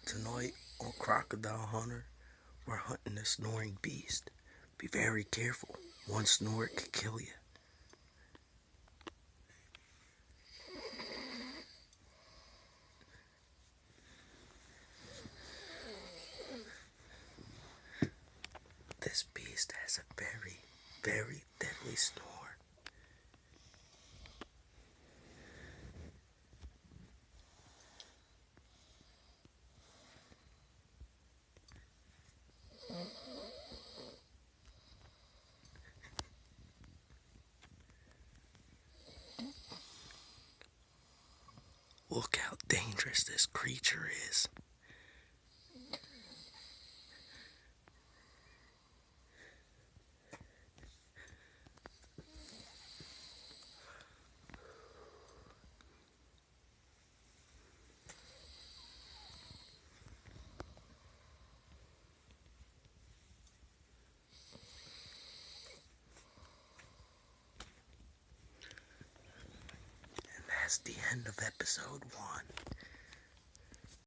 Tonight on Crocodile Hunter, we're hunting a snoring beast. Be very careful. One snore could kill you. This beast has a very, very deadly snore. Look how dangerous this creature is. And that's the end of episode 1.